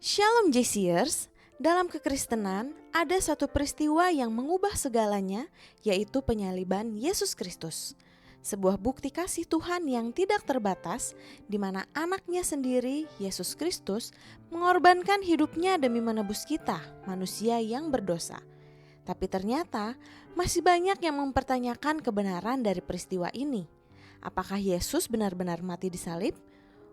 Shalom JCers, dalam kekristenan ada satu peristiwa yang mengubah segalanya, yaitu penyaliban Yesus Kristus. Sebuah bukti kasih Tuhan yang tidak terbatas, di mana anaknya sendiri, Yesus Kristus, mengorbankan hidupnya demi menebus kita, manusia yang berdosa. Tapi ternyata masih banyak yang mempertanyakan kebenaran dari peristiwa ini. Apakah Yesus benar-benar mati di salib?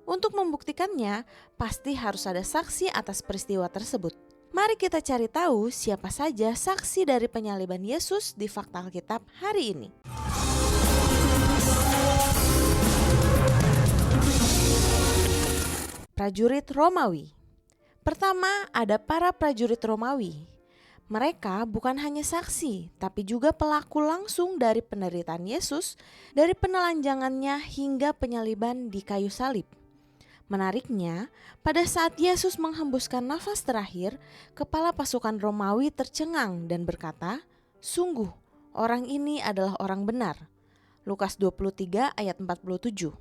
Untuk membuktikannya, pasti harus ada saksi atas peristiwa tersebut. Mari kita cari tahu siapa saja saksi dari penyaliban Yesus di Fakta Alkitab hari ini. Prajurit Romawi. Pertama, ada para prajurit Romawi. Mereka bukan hanya saksi, tapi juga pelaku langsung dari penderitaan Yesus, dari penelanjangannya hingga penyaliban di kayu salib. Menariknya, pada saat Yesus menghembuskan nafas terakhir, kepala pasukan Romawi tercengang dan berkata, "Sungguh, orang ini adalah orang benar." Lukas 23 ayat 47.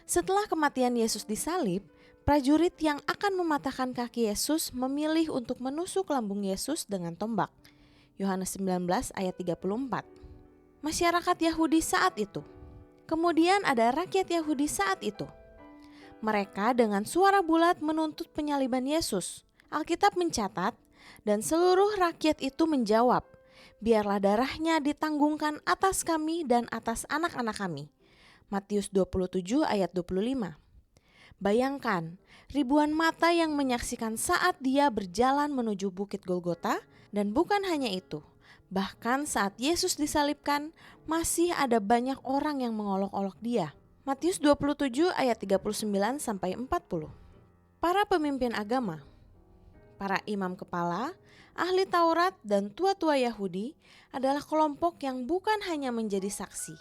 Setelah kematian Yesus disalib, prajurit yang akan mematahkan kaki Yesus memilih untuk menusuk lambung Yesus dengan tombak. Yohanes 19 ayat 34. Masyarakat Yahudi saat itu. Kemudian ada rakyat Yahudi saat itu. Mereka dengan suara bulat menuntut penyaliban Yesus. Alkitab mencatat, dan seluruh rakyat itu menjawab, "Biarlah darahnya ditanggungkan atas kami dan atas anak-anak kami." Matius 27 ayat 25. Bayangkan, ribuan mata yang menyaksikan saat dia berjalan menuju Bukit Golgota, dan bukan hanya itu. Bahkan saat Yesus disalibkan, masih ada banyak orang yang mengolok-olok dia. Matius 27 ayat 39 sampai 40. Para pemimpin agama, para imam kepala, ahli Taurat dan tua-tua Yahudi adalah kelompok yang bukan hanya menjadi saksi.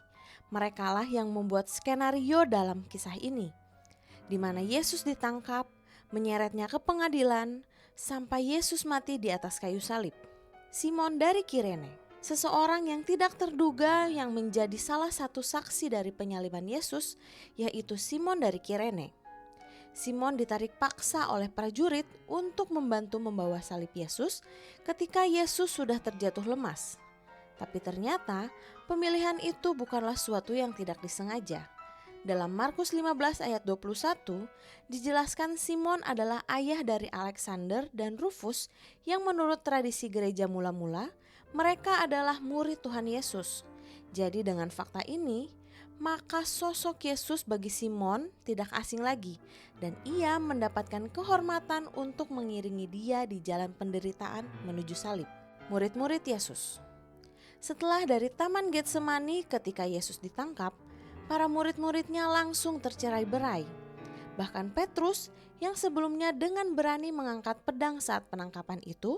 Merekalah yang membuat skenario dalam kisah ini, di mana Yesus ditangkap, menyeretnya ke pengadilan, sampai Yesus mati di atas kayu salib. Simon dari Kirene, seseorang yang tidak terduga yang menjadi salah satu saksi dari penyaliban Yesus, yaitu Simon dari Kirene. Simon ditarik paksa oleh prajurit untuk membantu membawa salib Yesus ketika Yesus sudah terjatuh lemas. Tapi ternyata pemilihan itu bukanlah suatu yang tidak disengaja. Dalam Markus 15 ayat 21 dijelaskan Simon adalah ayah dari Alexander dan Rufus yang menurut tradisi gereja mula-mula mereka adalah murid Tuhan Yesus. Jadi dengan fakta ini, maka sosok Yesus bagi Simon tidak asing lagi dan ia mendapatkan kehormatan untuk mengiringi dia di jalan penderitaan menuju salib. Murid-murid Yesus. Setelah dari Taman Getsemani ketika Yesus ditangkap, para murid-muridnya langsung tercerai-berai. Bahkan Petrus yang sebelumnya dengan berani mengangkat pedang saat penangkapan itu,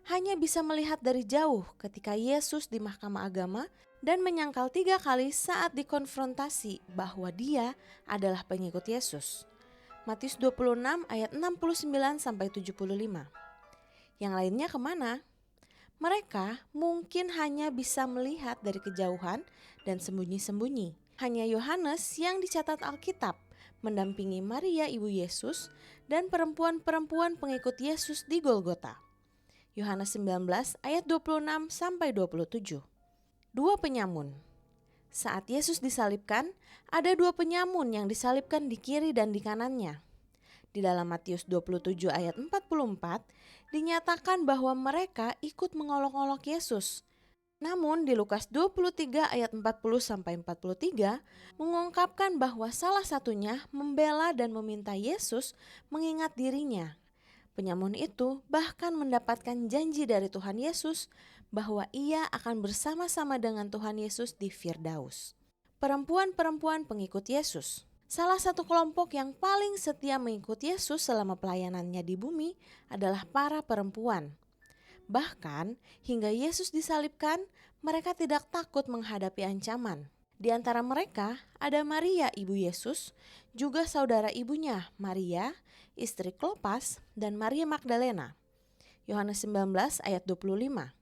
hanya bisa melihat dari jauh ketika Yesus di mahkamah agama dan menyangkal 3 kali saat dikonfrontasi bahwa dia adalah pengikut Yesus. Matius 26 ayat 69-75. Yang lainnya kemana? Mereka mungkin hanya bisa melihat dari kejauhan dan sembunyi-sembunyi. Hanya Yohanes yang dicatat Alkitab mendampingi Maria ibu Yesus dan perempuan-perempuan pengikut Yesus di Golgota. Yohanes 19 ayat 26-27. Dua penyamun. Saat Yesus disalibkan, ada 2 penyamun yang disalibkan di kiri dan di kanannya. Di dalam Matius 27 ayat 44 dinyatakan bahwa mereka ikut mengolok-olok Yesus. Namun di Lukas 23 ayat 40-43 mengungkapkan bahwa salah satunya membela dan meminta Yesus mengingat dirinya. Penyamun itu bahkan mendapatkan janji dari Tuhan Yesus bahwa ia akan bersama-sama dengan Tuhan Yesus di Firdaus. Perempuan-perempuan pengikut Yesus. Salah satu kelompok yang paling setia mengikuti Yesus selama pelayanannya di bumi adalah para perempuan. Bahkan hingga Yesus disalibkan, mereka tidak takut menghadapi ancaman. Di antara mereka ada Maria ibu Yesus, juga saudara ibunya Maria, istri Klopas, dan Maria Magdalena. Yohanes 19 ayat 25.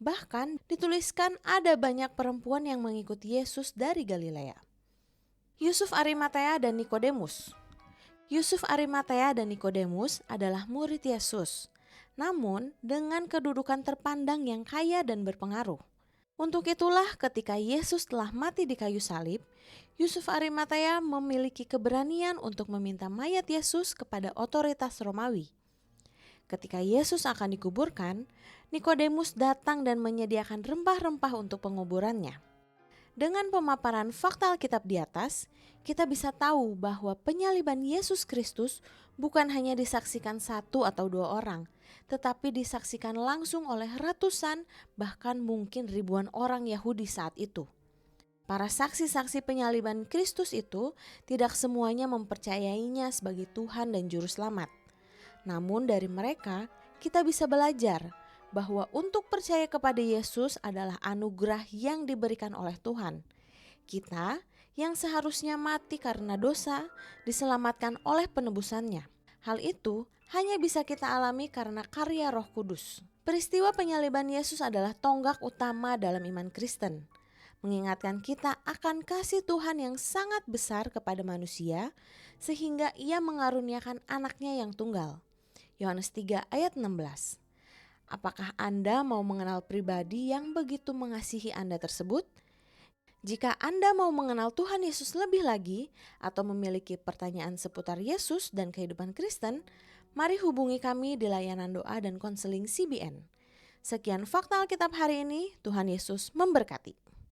Bahkan dituliskan ada banyak perempuan yang mengikuti Yesus dari Galilea. Yusuf Arimatea dan Nikodemus. Yusuf Arimatea dan Nikodemus adalah murid Yesus, namun dengan kedudukan terpandang yang kaya dan berpengaruh. Untuk itulah ketika Yesus telah mati di kayu salib, Yusuf Arimatea memiliki keberanian untuk meminta mayat Yesus kepada otoritas Romawi. Ketika Yesus akan dikuburkan, Nikodemus datang dan menyediakan rempah-rempah untuk penguburannya. Dengan pemaparan fakta Alkitab di atas, kita bisa tahu bahwa penyaliban Yesus Kristus bukan hanya disaksikan satu atau dua orang, tetapi disaksikan langsung oleh ratusan, bahkan mungkin ribuan orang Yahudi saat itu. Para saksi-saksi penyaliban Kristus itu tidak semuanya mempercayainya sebagai Tuhan dan Juru Selamat. Namun dari mereka, kita bisa belajar bahwa untuk percaya kepada Yesus adalah anugerah yang diberikan oleh Tuhan. Kita yang seharusnya mati karena dosa diselamatkan oleh penebusannya. Hal itu hanya bisa kita alami karena karya Roh Kudus. Peristiwa penyaliban Yesus adalah tonggak utama dalam iman Kristen, mengingatkan kita akan kasih Tuhan yang sangat besar kepada manusia sehingga Ia mengaruniakan anaknya yang tunggal. Yohanes 3 ayat 16. Apakah Anda mau mengenal pribadi yang begitu mengasihi Anda tersebut? Jika Anda mau mengenal Tuhan Yesus lebih lagi atau memiliki pertanyaan seputar Yesus dan kehidupan Kristen, mari hubungi kami di layanan doa dan konseling CBN. Sekian fakta Alkitab hari ini, Tuhan Yesus memberkati.